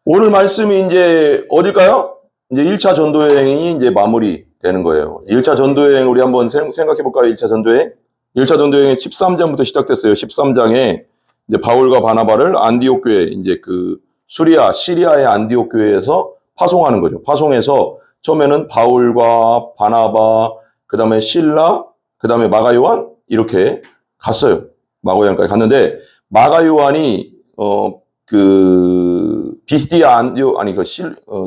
오늘 말씀이 이제 어딜까요? 이제 1차 전도여행이 이제 마무리 되는 거예요. 1차 전도여행 우리 한번 생각해 볼까요? 1차 전도여행. 1차 전도여행이 13장부터 시작됐어요. 13장에 이제 바울과 바나바를 안디옥 교회, 이제 그 시리아의 안디옥 교회에서 파송하는 거죠. 파송해서 처음에는 바울과 바나바, 그 다음에 실라, 그 다음에 마가 요한 이렇게 갔어요. 마가 요한까지 갔는데 마가 요한이 비시디아 안디옥,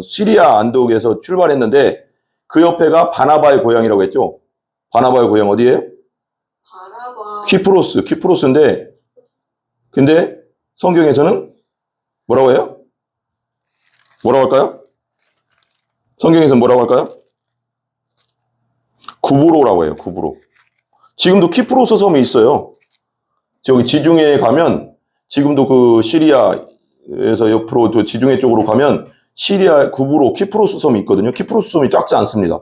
시리아 안디옥에서 출발했는데 그 옆에가 바나바의 고향이라고 했죠. 바나바의 고향 어디예요? 바나바. 키프로스인데, 근데 성경에서는 뭐라고 해요? 뭐라고 할까요? 성경에서는 뭐라고 할까요? 구브로라고 해요. 구브로. 지금도 키프로스 섬이 있어요. 저기 지중해에 가면 지금도 그 시리아에서 옆으로 또 지중해 쪽으로 가면 시리아 구브로 키프로스 섬이 있거든요. 키프로스 섬이 작지 않습니다.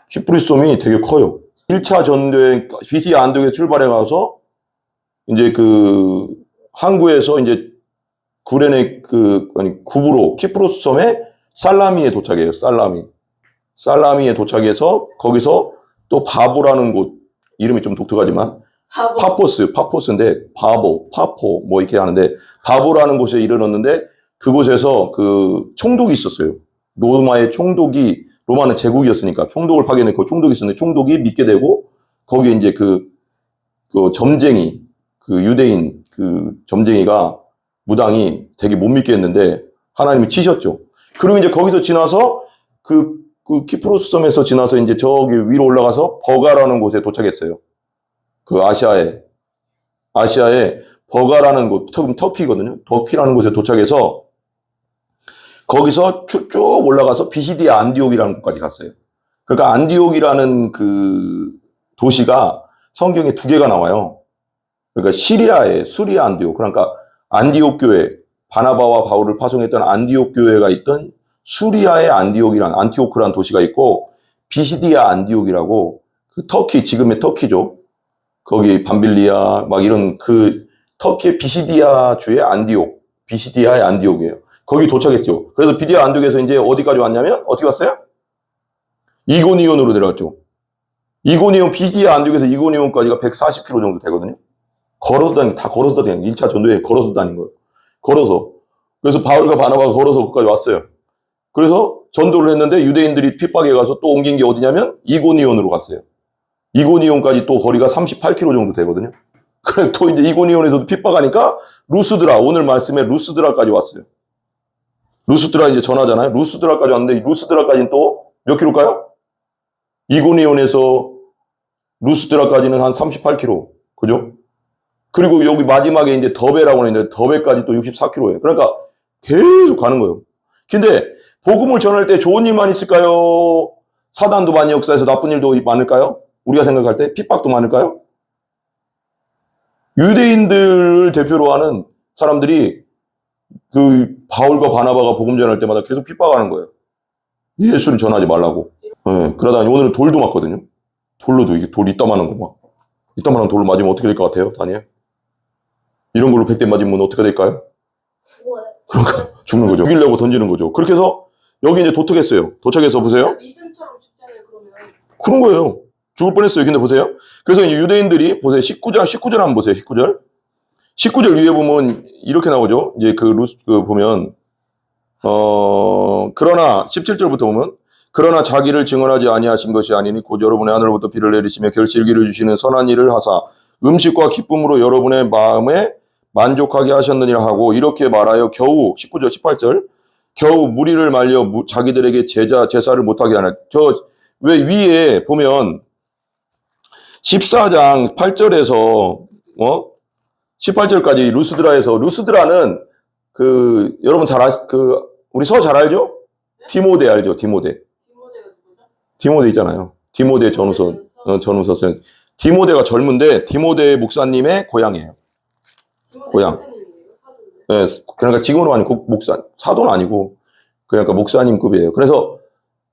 키프로스 섬이 되게 커요. 1차 전도여행 비시디아 안디옥에 출발해 가서 이제 그 항구에서 이제 구브로 키프로스 섬에 살라미에 도착해요. 살라미에 도착해서 거기서 또 바보라는 곳, 이름이 좀 독특하지만 파포스인데 파포 뭐 이렇게 하는데 바보라는 곳에 이르렀는데 그곳에서 그 총독이 있었어요. 로마의 총독이, 로마는 제국이었으니까 총독을 파견했고 총독이 있었는데 총독이 믿게 되고 거기에 이제 그 점쟁이, 그 유대인 그 점쟁이가 무당이 되게 못 믿게 했는데 하나님이 치셨죠. 그리고 이제 거기서 지나서 그 키프로스 섬에서 지나서 이제 저기 위로 올라가서 버가라는 곳에 도착했어요. 그 아시아에 버가라는 곳, 터키거든요. 터키라는 곳에 도착해서 거기서 쭉 올라가서 비시디아 안디옥이라는 곳까지 갔어요. 그러니까 안디옥이라는 그 도시가 성경에 두 개가 나와요. 그러니까 수리아 안디옥, 그러니까 안디옥 교회, 바나바와 바울을 파송했던 안디옥 교회가 있던 수리아의 안티오크라는 도시가 있고, 비시디아 안디옥이라고 그 터키, 지금의 터키죠. 거기 밤빌리아 막 이런 그 터키의 비시디아 주의 비시디아의 안디옥이에요. 거기 도착했죠. 그래서 비시디아 안디옥에서 이제 어디까지 왔냐면 어떻게 왔어요? 이고니온으로 내려왔죠. 비시디아 안디옥에서 이고니온까지가 140km 정도 되거든요. 걸어서 다니는 1차 전도에 걸어서 다닌 거예요. 걸어서. 그래서 바울과 바나바가 걸어서 거기까지 왔어요. 그래서 전도를 했는데 유대인들이 핍박해 가서 또 옮긴 게 어디냐면 이고니온으로 갔어요. 이고니온까지 또 거리가 38km 정도 되거든요. 그래 또 이제 이고니온에서도 핍박하니까 오늘 말씀에 루스드라까지 왔어요. 루스드라 이제 전하잖아요. 루스드라까지 왔는데 루스드라까지는 또 몇 킬로일까요? 이고니온에서 루스드라까지는 한 38km. 그죠? 그리고 여기 마지막에 이제 더베라고 하는데 더베까지 또 64km예요. 그러니까 계속 가는 거예요. 근데 복음을 전할 때 좋은 일만 있을까요? 사단도 많이 역사해서 나쁜 일도 많을까요? 우리가 생각할 때 핍박도 많을까요? 유대인들을 대표로 하는 사람들이 그 바울과 바나바가 복음 전할 때마다 계속 핍박하는 거예요. 예수를 전하지 말라고. 네, 그러다니 오늘은 돌도 맞거든요. 돌로도 이게 돌 이따만한 거 막. 이따만한 돌로 맞으면 어떻게 될 것 같아요, 다니엘? 이런 걸로 100대 맞으면 어떻게 될까요? 죽어요. 그러니까 죽는 거죠. 죽이려고 던지는 거죠. 그렇게 해서 여기 이제 도착해서 보세요. 믿음처럼 죽잖아요, 그러면. 그런 거예요. 죽을 뻔했어요. 근데 보세요. 그래서 이제 유대인들이 보세요. 19절 한번 보세요. 19절 위에 보면 이렇게 나오죠. 이제 보면 그러나 17절부터 보면 그러나 자기를 증언하지 아니하신 것이 아니니 곧 여러분의 하늘로부터 비를 내리시며 결실기를 주시는 선한 일을 하사 음식과 기쁨으로 여러분의 마음에 만족하게 하셨느니라 하고 이렇게 말하여 겨우 19절 18절 겨우 무리를 말려 자기들에게 제사를 못하게 하나. 왜 위에 보면 14장 8절에서 18절까지 루스드라는 여러분 우리 서 잘 알죠? 네? 디모데 알죠? 디모데 누구죠? 디모데 있잖아요. 디모데 전후서. 디모데가 젊은데 디모데 목사님의 고향이에요. 고향. 네, 그러니까 지금으로 아니고 사도는 아니고 그러니까 목사님급이에요. 그래서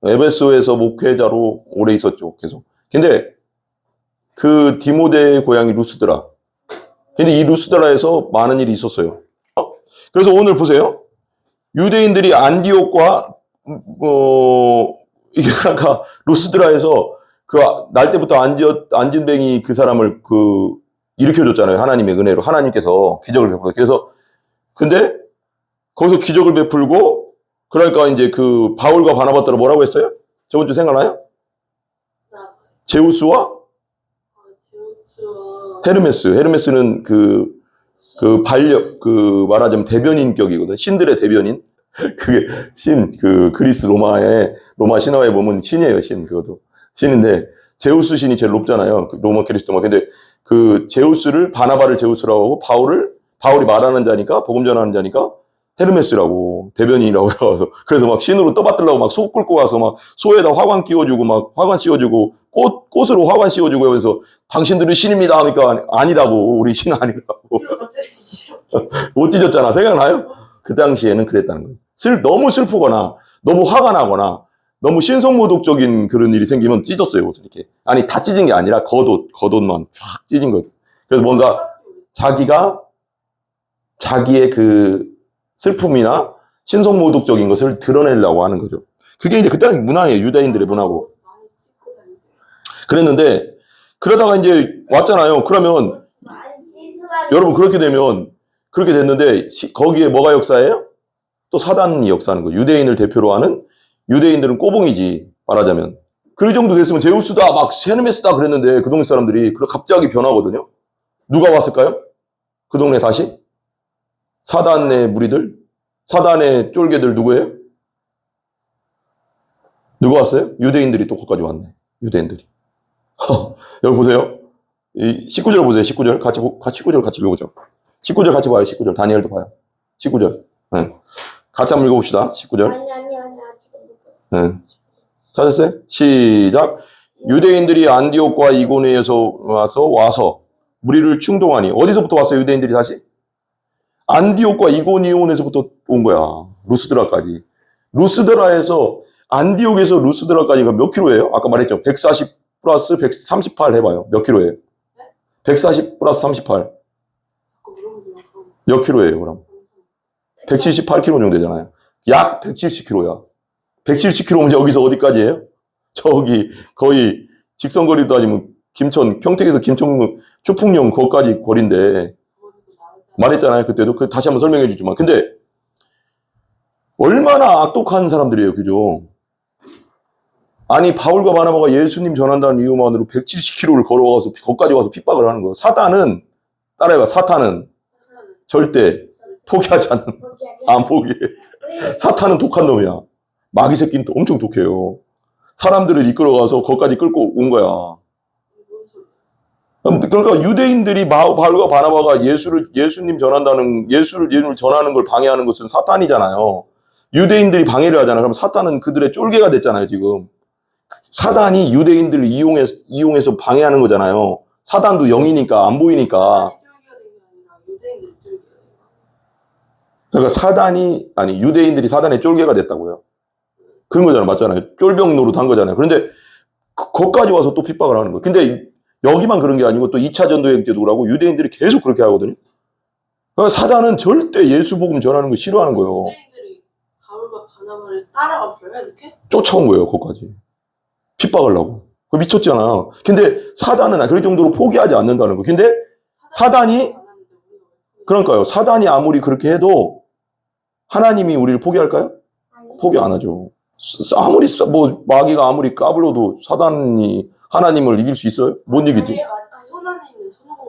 에베소에서 목회자로 오래 있었죠. 계속. 근데 그 디모데의 고향이 루스드라. 근데 이 루스드라에서 많은 일이 있었어요. 그래서 오늘 보세요. 유대인들이 안디옥과 이게 아까 루스드라에서 그 날 때부터 안진뱅이 그 사람을 일으켜줬잖아요. 하나님의 은혜로 하나님께서 기적을 베풀어. 그래서 근데 거기서 기적을 베풀고 그러니까 이제 그 바울과 바나바더러 뭐라고 했어요? 저번 주 생각나요? 나 제우스와 제우스와 헤르메스는 말하자면 대변인격이거든. 신들의 대변인. 그게 그리스 로마 신화에 보면 신이에요, 신. 그것도. 신인데, 제우스 신이 제일 높잖아요. 로마 그리스도만. 근데 그 제우스를, 바나바를 제우스라고 하고, 바울이 말하는 자니까, 복음 전하는 자니까, 헤르메스라고, 대변인이라고 해서, 그래서 막 신으로 떠받들라고 막 소 끌고 가서 막 소에다 화관 끼워주고, 막 화관 씌워주고, 꽃으로 화관 씌워주고 하면서, 당신들은 신입니다. 하니까 아니다고, 우리 신 아니라고. 이런 것들이 싫어. 못 찢었잖아. 생각나요? 그 당시에는 그랬다는 거예요. 너무 슬프거나, 너무 화가 나거나, 너무 신성모독적인 그런 일이 생기면 찢었어요. 옷을 이렇게. 아니, 다 찢은 게 아니라 겉옷만 쫙 찢은 거예요. 그래서 뭔가 자기의 그 슬픔이나 신성모독적인 것을 드러내려고 하는 거죠. 그게 이제 그때는 문화예요. 유대인들의 문화고. 많이 찍고 다니세요. 그랬는데, 그러다가 이제 왔잖아요. 그러면, 여러분, 그렇게 됐는데, 거기에 뭐가 역사예요? 또 사단이 역사하는 거예요. 유대인을 대표로 하는 유대인들은 꼬봉이지, 말하자면. 그 정도 됐으면 제우스다, 막 헤르메스다 그랬는데, 그 동네 사람들이 갑자기 변하거든요. 누가 왔을까요? 그 동네 다시? 사단의 무리들? 사단의 쫄개들 누구예요? 누가 왔어요? 유대인들이 또 거기까지 왔네. 유대인들이. 여기 보세요. 19절 보세요. 19절. 같이 19절 같이 읽어보죠. 19절 같이 봐요. 19절. 다니엘도 봐요. 19절. 네. 같이 한번 읽어봅시다. 19절. 아니 아직 못 봤어. 네. 찾았어요? 시작. 유대인들이 안디옥과 이고니에서 와서 무리를 충동하니. 어디서부터 왔어요? 유대인들이 다시? 안디옥과 이고니온에서부터 온 거야. 루스드라까지. 루스드라에서 안디옥에서 루스드라까지가 몇 킬로예요? 아까 말했죠. 140 플러스 138 해봐요. 몇 킬로예요? 140 플러스 38. 몇 킬로예요, 그럼? 178 킬로 정도 되잖아요. 약 170 킬로야. 170 킬로면 여기서 어디까지예요? 저기 거의 직선거리로 따지면 평택에서 김천 추풍령 거기까지 거리인데 말했잖아요. 그때도 다시 한번 설명해 주지만 근데 얼마나 악독한 사람들이에요, 그죠? 아니 바울과 바나바가 예수님 전한다는 이유만으로 170km를 걸어가서 거기까지 와서 핍박을 하는 거예요. 사탄은 따라해봐. 사탄은 절대 포기하지 않는. 안 포기해. 사탄은 독한 놈이야. 마귀 새끼는 엄청 독해요. 사람들을 이끌어가서 거기까지 끌고 온 거야. 그러니까 유대인들이 바울과 바나바가 예수님 예수를 전하는 걸 방해하는 것은 사탄이잖아요. 유대인들이 방해를 하잖아요. 그럼 사탄은 그들의 쫄개가 됐잖아요, 지금. 사단이 유대인들을 이용해서 방해하는 거잖아요. 사단도 영이니까, 안 보이니까. 그러니까 유대인들이 사단의 쫄개가 됐다고요. 그런 거잖아요. 맞잖아요. 쫄병 노릇한 거잖아요. 그런데 거기까지 와서 또 핍박을 하는 거예요. 근데 여기만 그런 게 아니고 또 2차 전도행 때도 그러고 유대인들이 계속 그렇게 하거든요. 그러니까 사단은 절대 예수 복음 전하는 거 싫어하는 거예요. 유대인들이 바울과 바나바를 따라갔어요, 이렇게? 쫓아온 거예요, 거기까지. 핍박하려고. 그 미쳤잖아. 근데 사단은 그럴 정도로 포기하지 않는다는 거. 근데 그러니까요. 사단이 아무리 그렇게 해도 하나님이 우리를 포기할까요? 포기 안 하죠. 아무리 마귀가 아무리 까불어도 사단이 하나님을 이길 수 있어요? 못 이기지.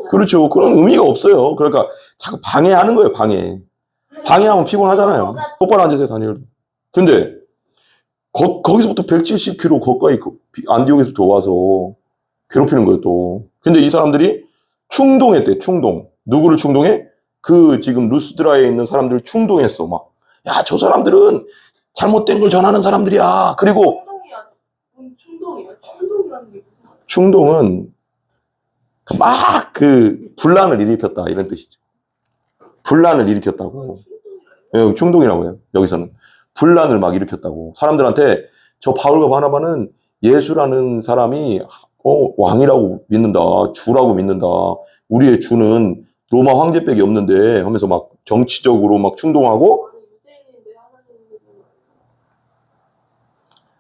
그렇죠. 그런 의미가 없어요. 그러니까 자꾸 방해하는 거예요, 방해하면 피곤하잖아요. 똑바로 앉으세요, 다니엘도. 근데 거기서부터 170km 가까이 안디옥에서부터 와서 괴롭히는 거예요, 또. 근데 이 사람들이 충동했대, 충동. 누구를 충동해? 지금 루스드라에 있는 사람들을 충동했어, 막. 야, 저 사람들은 잘못된 걸 전하는 사람들이야. 그리고 충동이라는 게 무슨 충동은 막 분란을 일으켰다 이런 뜻이죠. 분란을 일으켰다고. 충동이라고 해요. 여기서는 분란을 막 일으켰다고. 사람들한테 저 바울과 바나바는 예수라는 사람이 왕이라고 믿는다, 주라고 믿는다. 우리의 주는 로마 황제밖에 없는데 하면서 막 정치적으로 막 충동하고. 유대인인데 하나님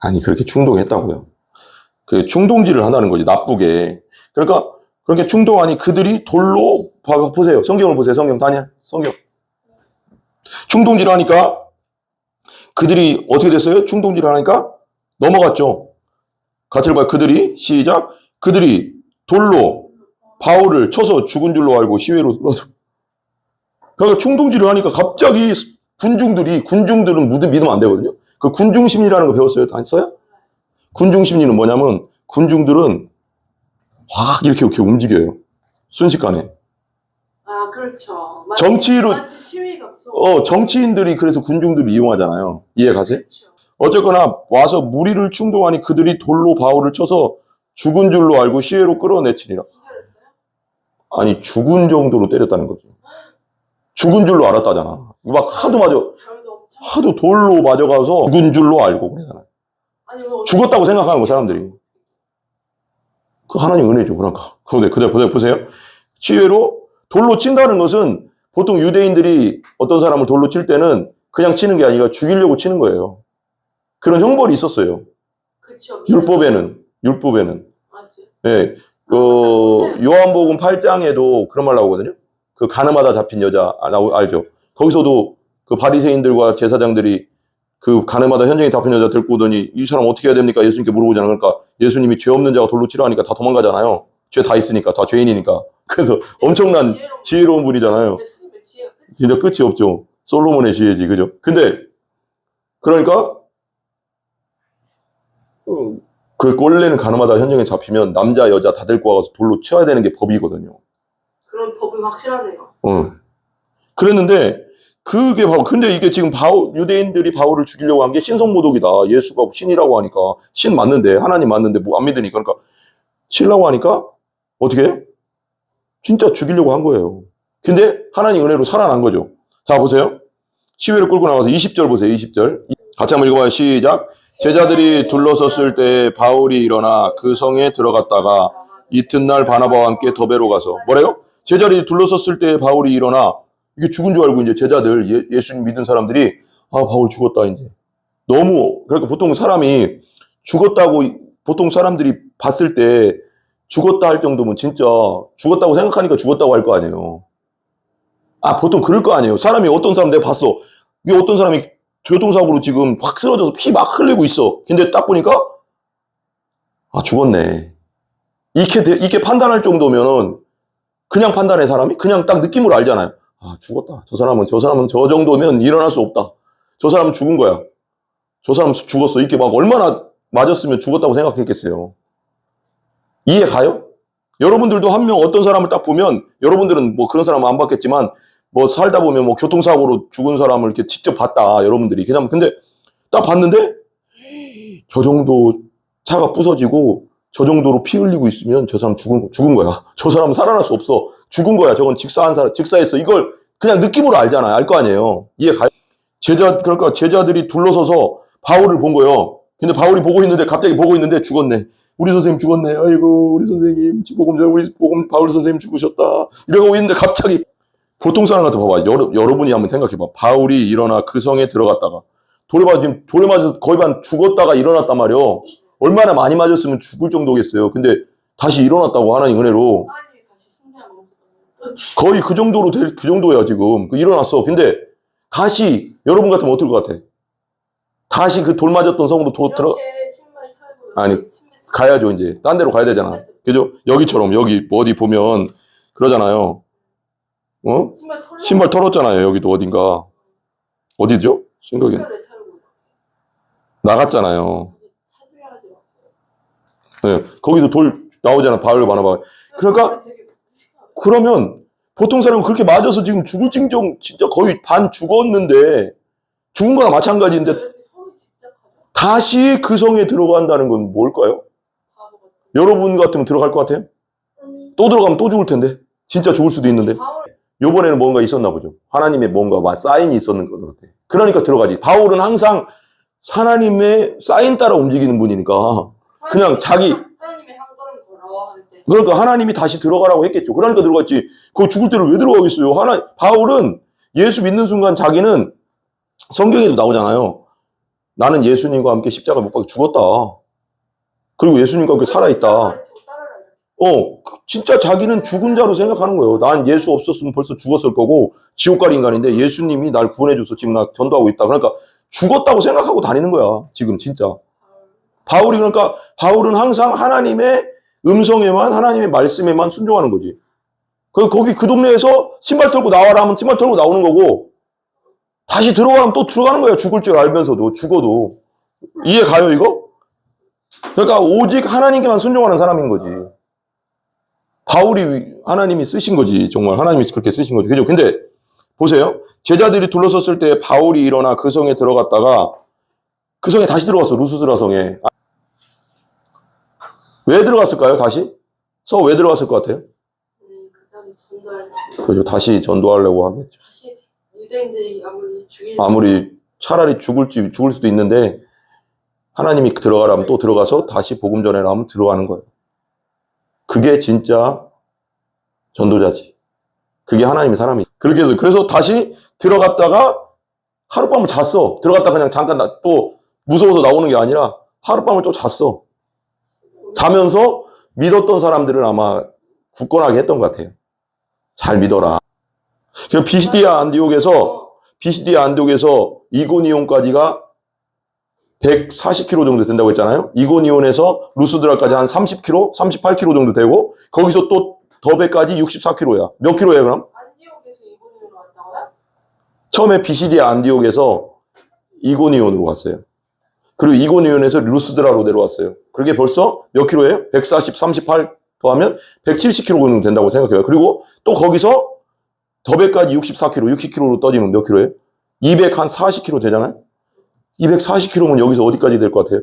아니, 그렇게 충동했다고요. 그 충동질을 한다는 거지, 나쁘게. 그러니까, 그렇게 충동하니 그들이 돌로, 보세요. 성경을 보세요. 성경, 다니엘. 성경. 충동질을 하니까 그들이 어떻게 됐어요? 충동질을 하니까 넘어갔죠. 같이 봐요. 그들이, 시작. 그들이 돌로 바울을 쳐서 죽은 줄로 알고 시외로 끌어서. 그러니까 충동질을 하니까 갑자기 군중들은 믿으면 안 되거든요. 그 군중심리라는 거 배웠어요? 다 했어요? 군중심리는 뭐냐면, 군중들은 확 이렇게 움직여요. 순식간에. 아, 그렇죠. 마치 시위가 무서워. 정치인들이 그래서 군중들을 이용하잖아요. 이해 가세요? 그렇죠. 어쨌거나 와서 무리를 충동하니 그들이 돌로 바울을 쳐서 죽은 줄로 알고 시외로 끌어내치니라. 기절했어요? 아니, 죽은 정도로 때렸다는 거죠. 죽은 줄로 알았다잖아. 막 하도 별도 엄청. 하도 돌로 맞아가서 죽은 줄로 알고 그러잖아요. 아니, 뭐 죽었다고 생각하는 거, 사람들이. 그 하나님 은혜죠, 그러니까. 그대로 보세요. 시외로 돌로 친다는 것은 보통 유대인들이 어떤 사람을 돌로 칠 때는 그냥 치는 게 아니라 죽이려고 치는 거예요. 그런 형벌이 있었어요. 그렇죠. 율법에는. 맞아요. 예. 요한복음 8장에도 그런 말 나오거든요. 그 가늠하다 잡힌 여자, 알죠? 거기서도 그 바리새인들과 제사장들이 그 가늠하다 현장에 잡힌 여자 데리고 오더니 이 사람 어떻게 해야 됩니까? 예수님께 물어보잖아요. 그러니까 예수님이 죄 없는 자가 돌로 치라 하니까 다 도망가잖아요. 죄 다 있으니까, 다 죄인이니까. 그래서 엄청난 지혜로운 분이잖아요. 예수님의 지혜가 끝이 진짜 끝이 없죠. 솔로몬의 지혜지, 그죠? 근데, 그러니까, 그 원래는 가늠하다 현장에 잡히면 남자, 여자 다 데리고 와서 돌로 쳐야 되는 게 법이거든요. 그런 법이 확실하네요. 그랬는데, 그게 바로, 근데 이게 지금 유대인들이 바울을 죽이려고 한 게 신성모독이다. 예수가 신이라고 하니까, 신 맞는데, 하나님 맞는데, 뭐 안 믿으니까. 그러니까, 치려고 하니까, 어떻게 해요? 진짜 죽이려고 한 거예요. 근데 하나님 은혜로 살아난 거죠. 자, 보세요. 시위를 끌고 나와서 20절 보세요, 20절. 같이 한번 읽어봐요. 시작. 제자들이 둘러섰을 때 바울이 일어나 그 성에 들어갔다가 이튿날 바나바와 함께 더베로 가서, 뭐래요? 제자들이 둘러섰을 때 바울이 일어나, 이게 죽은 줄 알고 이제 제자들, 예수님 믿은 사람들이, 아, 바울 죽었다, 이제. 그러니까 보통 사람이 죽었다고, 보통 사람들이 봤을 때 죽었다 할 정도면 진짜 죽었다고 생각하니까 죽었다고 할 거 아니에요. 아, 보통 그럴 거 아니에요. 어떤 사람 내가 봤어. 이게 어떤 사람이 교통사고로 지금 확 쓰러져서 피 막 흘리고 있어. 근데 딱 보니까, 아, 죽었네. 이렇게 판단할 정도면은 그냥 판단해, 사람이? 그냥 딱 느낌으로 알잖아요. 아, 죽었다. 저 사람은 저 정도면 일어날 수 없다. 저 사람은 죽은 거야. 저 사람 죽었어. 이렇게 막 얼마나 맞았으면 죽었다고 생각했겠어요. 이해 가요? 여러분들도 한 명 어떤 사람을 딱 보면, 여러분들은 뭐 그런 사람 안 봤겠지만, 뭐 살다 보면 뭐 교통사고로 죽은 사람을 이렇게 직접 봤다, 여러분들이. 그냥, 근데 딱 봤는데, 저 정도 차가 부서지고, 저 정도로 피 흘리고 있으면 저 사람 죽은 거야. 저 사람은 살아날 수 없어. 죽은 거야. 저건 직사했어. 이걸 그냥 느낌으로 알잖아요. 알 거 아니에요. 이해 가요? 그러니까 제자들이 둘러서서 바울을 본 거예요. 근데 바울이 갑자기 보고 있는데 죽었네. 우리 선생님 죽었네. 아이고, 우리 선생님, 바울 선생님 죽으셨다. 이러고 있는데 갑자기, 보통 사람 같아 봐봐. 여러분이 한번 생각해봐. 바울이 일어나 그 성에 들어갔다가, 돌에 맞아서 거의 반 죽었다가 일어났단 말이에요. 얼마나 많이 맞았으면 죽을 정도겠어요. 근데 다시 일어났다고, 하나님 은혜로. 아니, 다시 신기한 거. 거의 그 정도야, 지금. 일어났어. 근데 다시, 여러분 같으면 어떨 것 같아? 다시 그 돌 맞았던 성으로 들어, 신발 털고 아니, 가야죠, 이제. 딴 데로 가야 되잖아. 그죠? 여기처럼, 여기 어디 보면, 그러잖아요. 신발 털었잖아요, 여기도 어딘가. 어디죠? 생각이. 나갔잖아요. 네, 거기도 돌 나오잖아, 바울 바나바. 그러니까, 그러면, 보통 사람은 그렇게 맞아서 지금 죽을 징정, 진짜 거의 반 죽었는데, 죽은 거나 마찬가지인데, 다시 그 성에 들어간다는 건 뭘까요? 여러분 같으면 들어갈 것 같아요? 또 들어가면 또 죽을 텐데. 진짜 죽을 수도 있는데. 요번에는 뭔가 있었나 보죠. 하나님의 뭔가 사인이 있었는 것 같아. 그러니까 들어가지. 바울은 항상 하나님의 사인 따라 움직이는 분이니까 그냥 자기, 하나님의 한 걸음 걸어와 할 때. 그러니까 하나님이 다시 들어가라고 했겠죠. 그러니까 들어갔지. 그거 죽을 때를 왜 들어가겠어요? 바울은 예수 믿는 순간 자기는, 성경에도 나오잖아요. 나는 예수님과 함께 십자가 못 박혀 죽었다. 그리고 예수님과 함께 살아있다. 진짜 자기는 죽은 자로 생각하는 거예요. 난 예수 없었으면 벌써 죽었을 거고 지옥 갈 인간인데 예수님이 날 구원해줘서 지금 나 전도하고 있다. 그러니까 죽었다고 생각하고 다니는 거야. 지금 진짜. 바울은 항상 하나님의 음성에만, 하나님의 말씀에만 순종하는 거지. 거기 그 동네에서 신발 털고 나와라 하면 신발 털고 나오는 거고 다시 들어가면 또 들어가는 거야. 죽을 줄 알면서도 죽어도. 이해 가요 이거? 그러니까 오직 하나님께만 순종하는 사람인 거지. 바울이 하나님이 쓰신 거지. 정말 하나님이 그렇게 쓰신 거지. 그죠? 근데 보세요. 제자들이 둘러섰을 때 바울이 일어나 그 성에 들어갔다가 그 성에 다시 들어갔어. 루스드라 성에. 왜 들어갔을까요? 다시? 왜 들어갔을 것 같아요? 그 사람 전도하려고. 그죠. 다시 전도하려고 하겠죠. 다시 유대인들이 아무리 차라리 죽을 수도 있는데 하나님이 들어가라면 또 들어가서 다시 복음 전해라면 들어가는 거예요. 그게 진짜 전도자지. 그게 하나님의 사람이지. 그렇게 해서 그래서 다시 들어갔다가 하룻밤을 잤어. 들어갔다 그냥 잠깐 또 무서워서 나오는 게 아니라 하룻밤을 또 잤어. 자면서 믿었던 사람들을 아마 굳건하게 했던 것 같아요. 잘 믿어라. 그래서 비시디아 안디옥에서 이고니온까지가 140km 정도 된다고 했잖아요. 이고니온에서 루스드라까지 한 30km, 38km 정도 되고 거기서 또 더베까지 64km야. 몇 킬로예요 그럼? 안디옥에서 이고니온으로 왔다고요? 처음에 비시디아 안디옥에서 이고니온으로 갔어요. 그리고 이고니온에서 루스드라로 내려왔어요. 그게 벌써 몇 킬로예요? 140, 38 더하면 170km 정도 된다고 생각해요. 그리고 또 거기서 더베까지 64km, 60km로 떠지면 몇 킬로예요? 240km 되잖아요? 240km면 여기서 어디까지 될 것 같아요?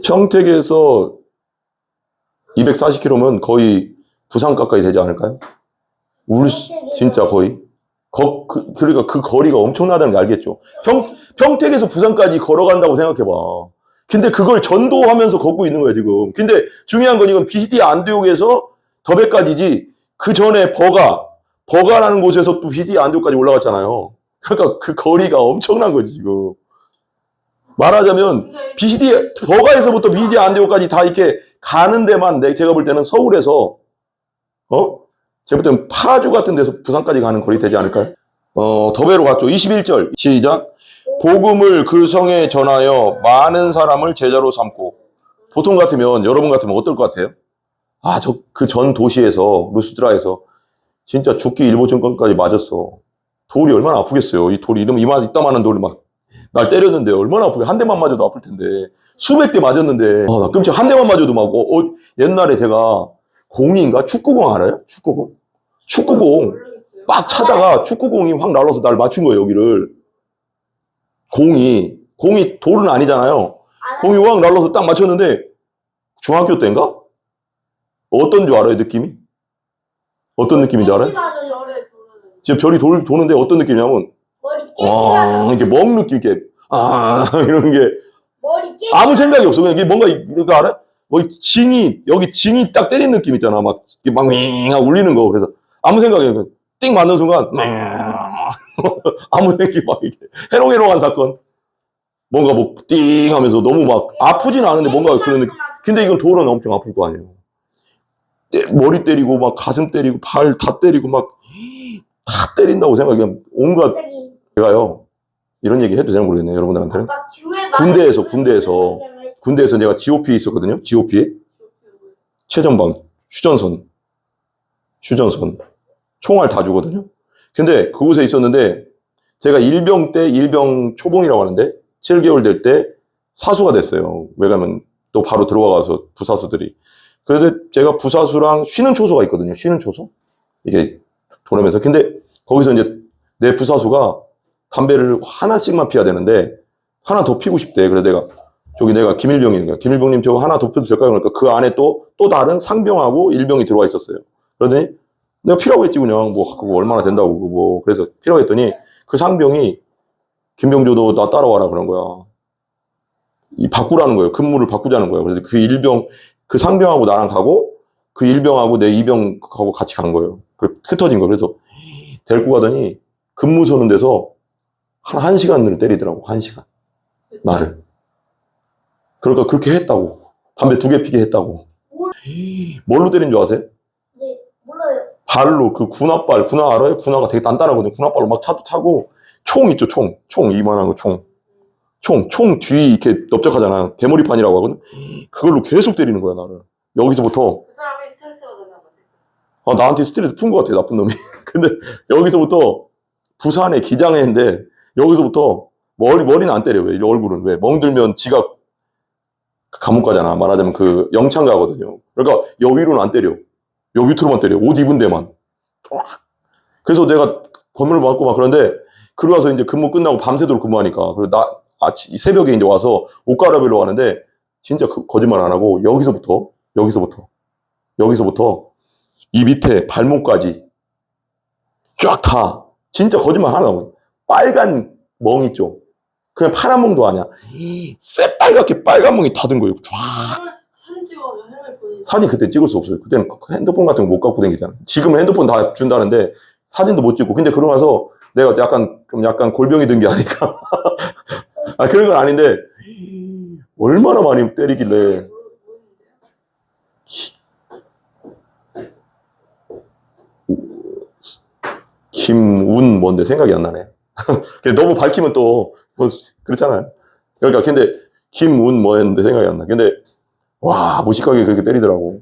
평택에서 240km면 거의 부산 가까이 되지 않을까요? 진짜 거의. 그러니까 그 거리가 엄청나다는 게 알겠죠? 평택에서 부산까지 걸어간다고 생각해봐. 근데 그걸 전도하면서 걷고 있는 거야, 지금. 근데 중요한 건 이건 비시디아 안디옥에서 더베까지지, 그 전에 버가라는 곳에서 또 비시디아 안디옥까지 올라갔잖아요. 그러니까 그 거리가 엄청난 거지, 지금. 말하자면, 버가에서부터 비시디아 안디옥까지 다 이렇게 가는 데만, 제가 볼 때는 서울에서, 제가 볼 때는 파주 같은 데서 부산까지 가는 거리 되지 않을까요? 더베로 갔죠. 21절, 시작. 복음을 그 성에 전하여 많은 사람을 제자로 삼고. 보통 같으면, 여러분 같으면 어떨 것 같아요? 그 전 도시에서, 루스드라에서, 진짜 죽기 일보 전까지 맞았어. 돌이 얼마나 아프겠어요. 이 돌이, 이따만한 돌이 막, 날 때렸는데, 얼마나 아프게. 한 대만 맞아도 아플 텐데. 수백 대 맞았는데, 나 끔찍 한 대만 맞아도 막, 옛날에 제가, 공인가? 축구공 알아요? 축구공. 막 차다가 축구공이 확 날라서 날 맞춘 거예요, 여기를. 공이 돌은 아니잖아요. 공이 확 날라서 딱 맞췄는데, 중학교 때인가? 어떤 줄 알아요, 느낌이? 어떤 느낌인지 알아요? 지금 별이 도는데 어떤 느낌이냐면, 이렇게 멍 느낌, 이렇게, 이런 게. 아무 생각이 없어. 그냥 이게 뭔가, 이거 알아요? 여기 징이 딱 때린 느낌 있잖아. 막, 이렇게 하고 울리는 거. 그래서, 아무 생각이 없어. 띵 맞는 순간, 아무 생각이 막, 이렇게, 해롱해롱한 사건. 뭔가 띵 하면서 너무 막, 아프진 않은데 뭔가 그런 느낌. 근데 이건 돌은 엄청 아플 거 아니에요. 머리 때리고, 막, 가슴 때리고, 발 다 때리고, 막, 다 때린다고 생각하면, 온갖, 제가요, 이런 얘기 해도 되나 모르겠네요, 여러분들한테는. 군대에서 내가 GOP에 있었거든요. GOP에. 최전방, 휴전선. 총알 다 주거든요. 근데 그곳에 있었는데 제가 일병 초봉이라고 하는데 7개월 될 때 사수가 됐어요. 왜냐면 또 바로 들어와서 부사수들이. 그런데 제가 부사수랑 쉬는 초소가 있거든요. 쉬는 초소. 이게 보내면서. 근데 거기서 이제 내 부사수가 담배를 하나씩만 피워야 되는데 하나 더 피고 싶대. 그래서 내가 김일병이니까 김일병님 저 하나 더 피워도 될까요? 그러니까 그 안에 또 다른 상병하고 일병이 들어와 있었어요. 그러더니 내가 피라고 했지 그냥 그거 얼마나 된다고 그래서 피라고 했더니 그 상병이 김병조 너 나 따라와라 그런 거야. 바꾸라는 거예요. 근무를 바꾸자는 거예요. 그래서 그 상병하고 나랑 가고 그 일병하고 내 이병하고 같이 간 거예요. 흩어진 거예요. 그래서 데리고 가더니 근무 서는 데서 한 1시간을 때리더라고. 1시간. 나를. 그러니까 그렇게 했다고. 담배 2개 피게 했다고. 뭘로 때린 줄 아세요? 네, 몰라요. 발로, 그 군화발, 군화 알아요? 군화가 되게 단단하거든요. 군화발로 막 차도 차고, 총 있죠, 총. 총, 이만한 거, 총. 총 뒤 이렇게 넓적하잖아. 대머리판이라고 하거든. 그걸로 계속 때리는 거야, 나를. 여기서부터. 그 사람이 스트레스가 되나 보네. 나한테 스트레스 푼 것 같아, 나쁜 놈이. 근데 여기서부터 부산에 기장에 했는데, 여기서부터 머리는 안 때려. 왜? 얼굴은. 왜? 멍들면 지가 감옥 가잖아. 말하자면 그 영창 가거든요. 그러니까 여 위로는 안 때려. 여 밑으로만 때려. 옷 입은 데만. 그래서 내가 건물을 받고 막 그런데, 그러고 와서 이제 근무 끝나고 밤새도록 근무하니까. 그리고 새벽에 이제 와서 옷 갈아입으러 가는데, 진짜 거짓말 안 하고, 여기서부터 이 밑에 발목까지 쫙 다. 진짜 거짓말 하나 나고. 빨간 멍 있죠. 그냥 파란 멍도 아니야. 새빨갛게 빨간 멍이 다 든 거예요. 쫙. 사진 찍어가지고 헬멧 보니. 사진 그때 찍을 수 없어요. 그때는 핸드폰 같은 거 못 갖고 다니잖아. 지금은 핸드폰 다 준다는데 사진도 못 찍고. 근데 그러고 나서 내가 약간 골병이 든 게 아닐까. 그런 건 아닌데 얼마나 많이 때리길래. 김운 뭔데 생각이 안 나네. 너무 밝히면 또 그렇잖아요. 그러니까 근데 김운 뭐였는데 생각이 안 나. 근데 와 무식하게 그렇게 때리더라고.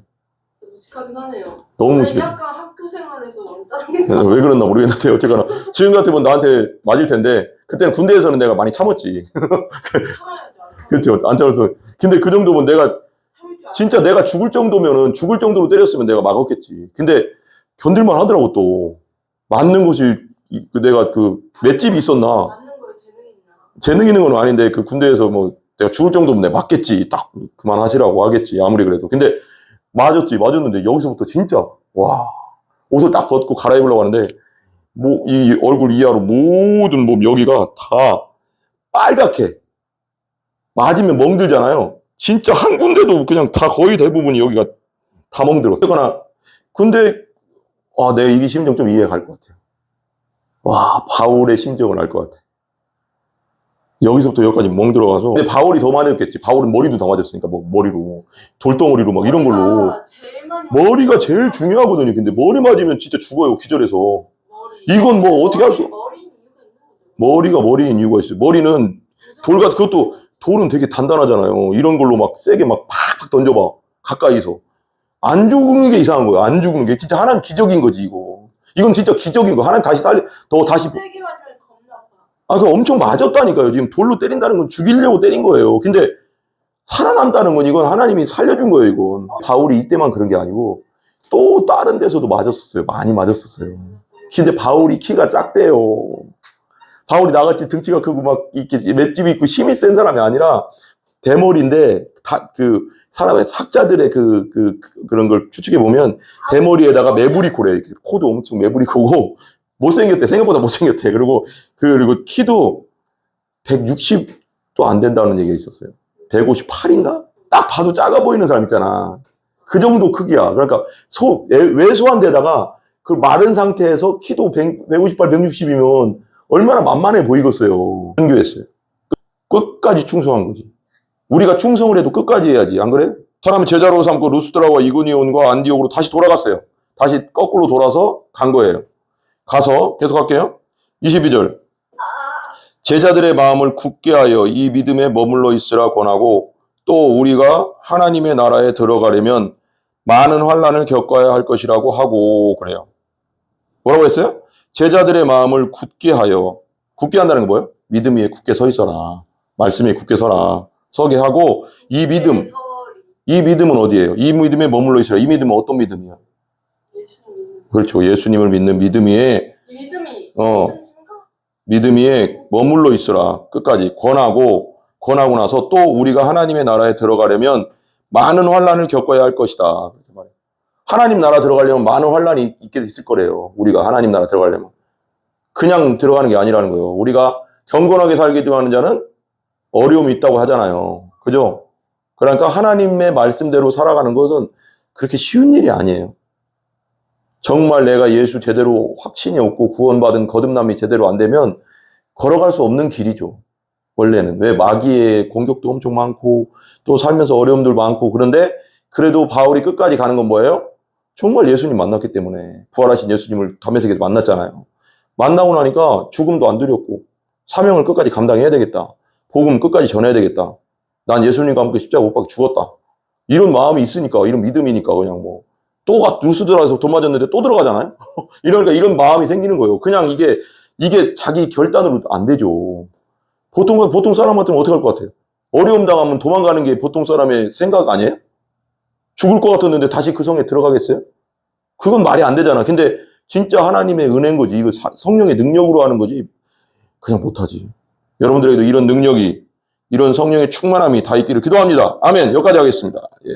무식하긴 하네요. 너무 아니, 무식해. 약간 학교 생활에서 왕따당했나? 왜 그랬나 모르겠는데 어쨌거나 지금 같으면 나한테 맞을 텐데 그때는 군대에서는 내가 많이 참았지. 참아야죠. 그렇죠. 안 참았어. 근데 그 정도면 내가 참을 줄 진짜 내가 죽을 정도로 때렸으면 내가 막았겠지. 근데 견딜만 하더라고 또. 맞는 곳이 내가 그 맷집이 있었나. 맞는 거에 재능이 있나? 재능 있는 건 아닌데 그 군대에서 뭐 내가 죽을 정도면 내가 맞겠지. 딱 그만하시라고 하겠지. 아무리 그래도. 근데 맞았는데 여기서부터 진짜 와 옷을 딱 벗고 갈아입으려고 하는데 뭐 이 얼굴 이하로 모든 몸 여기가 다 빨갛게 맞으면 멍들잖아요. 진짜 한 군데도 그냥 다 거의 대부분이 여기가 다 멍들었어. 그러나 근데 내가 이 심정 좀 이해가 갈 것 같아요. 와 바울의 심정을 알 것 같아. 여기서부터 여기까지 멍 들어가서. 근데 바울이 더 맞았겠지. 바울은 머리도 더 맞았으니까 뭐 머리로 돌덩어리로 막 이런 걸로. 머리가 제일 중요하거든요. 근데 머리 맞으면 진짜 죽어요. 기절해서. 이건 뭐 어떻게 할 수? 머리가 머리인 이유가 있어요. 머리는 그것도 돌은 되게 단단하잖아요. 이런 걸로 막 세게 막 팍팍 던져봐. 가까이서. 안 죽는 게 이상한 거예요. 안 죽는 게. 진짜 하나님 기적인 거지, 이거. 이건 진짜 기적인 거. 하나님 다시 다시. 세게 맞으면 겁나 아파. 그거 엄청 맞았다니까요. 지금 돌로 때린다는 건 죽이려고 때린 거예요. 근데 살아난다는 건 이건 하나님이 살려준 거예요, 이건. 바울이 이때만 그런 게 아니고 또 다른 데서도 맞았었어요. 많이 맞았었어요. 근데 바울이 키가 작대요. 바울이 나같이 등치가 크고 막 이렇게 맷집이 있고 힘이 센 사람이 아니라 대머리인데 사람의 학자들의 그런 걸 추측해 보면 대머리에다가 매부리코래. 이렇게 코도 엄청 매부리코고 못생겼대. 생각보다 못생겼대. 그리고 키도 160도 안 된다는 얘기가 있었어요. 158인가? 딱 봐도 작아 보이는 사람 있잖아. 그 정도 크기야. 그러니까 왜소한 데다가 그 마른 상태에서 키도 158, 160이면 얼마나 만만해 보이겠어요. 순교했어요. 끝까지 충성한 거지. 우리가 충성을 해도 끝까지 해야지. 안 그래요? 사람을 제자로 삼고 루스드라와 이고니온과 안디옥으로 다시 돌아갔어요. 다시 거꾸로 돌아서 간 거예요. 가서 계속 할게요. 22절. 제자들의 마음을 굳게 하여 이 믿음에 머물러 있으라 권하고 또 우리가 하나님의 나라에 들어가려면 많은 환난을 겪어야 할 것이라고 하고 그래요. 뭐라고 했어요? 제자들의 마음을 굳게 하여. 굳게 한다는 게 뭐예요? 믿음 위에 굳게 서 있어라. 말씀 위에 굳게 서라. 서게 하고 이 믿음은 어디예요? 이 믿음에 머물러 있으라. 이 믿음은 어떤 믿음이야? 예수님. 그렇죠. 예수님을 믿는 믿음 위에 믿음이 믿음 위에 머물러 있으라. 끝까지 권하고 나서 또 우리가 하나님의 나라에 들어가려면 많은 환난을 겪어야 할 것이다. 그렇게 말해요. 하나님 나라 들어가려면 많은 환난이 있을 거래요. 우리가 하나님 나라 들어가려면. 그냥 들어가는 게 아니라는 거예요. 우리가 경건하게 살기도 하는 자는 어려움이 있다고 하잖아요. 그죠? 그러니까 하나님의 말씀대로 살아가는 것은 그렇게 쉬운 일이 아니에요. 정말 내가 예수 제대로 확신이 없고 구원받은 거듭남이 제대로 안 되면 걸어갈 수 없는 길이죠. 원래는. 왜? 마귀의 공격도 엄청 많고 또 살면서 어려움들 많고 그런데 그래도 바울이 끝까지 가는 건 뭐예요? 정말 예수님 만났기 때문에 부활하신 예수님을 담에색에서 만났잖아요. 만나고 나니까 죽음도 안 두렵고 사명을 끝까지 감당해야 되겠다. 복음 끝까지 전해야 되겠다. 난 예수님과 함께 십자가 못 박혀 죽었다. 이런 마음이 있으니까, 이런 믿음이니까 그냥 뭐 또 뉴스 들어가서 돈 맞았는데 또 들어가잖아요. 이러니까 이런 마음이 생기는 거예요. 그냥 이게 자기 결단으로 안 되죠. 보통 사람 같으면 어떻게 할 것 같아요? 어려움 당하면 도망가는 게 보통 사람의 생각 아니에요? 죽을 것 같았는데 다시 그 성에 들어가겠어요? 그건 말이 안 되잖아. 근데 진짜 하나님의 은혜인 거지. 이거 성령의 능력으로 하는 거지. 그냥 못하지. 여러분들에게도 이런 능력이, 이런 성령의 충만함이 다 있기를 기도합니다. 아멘. 여기까지 하겠습니다. 예.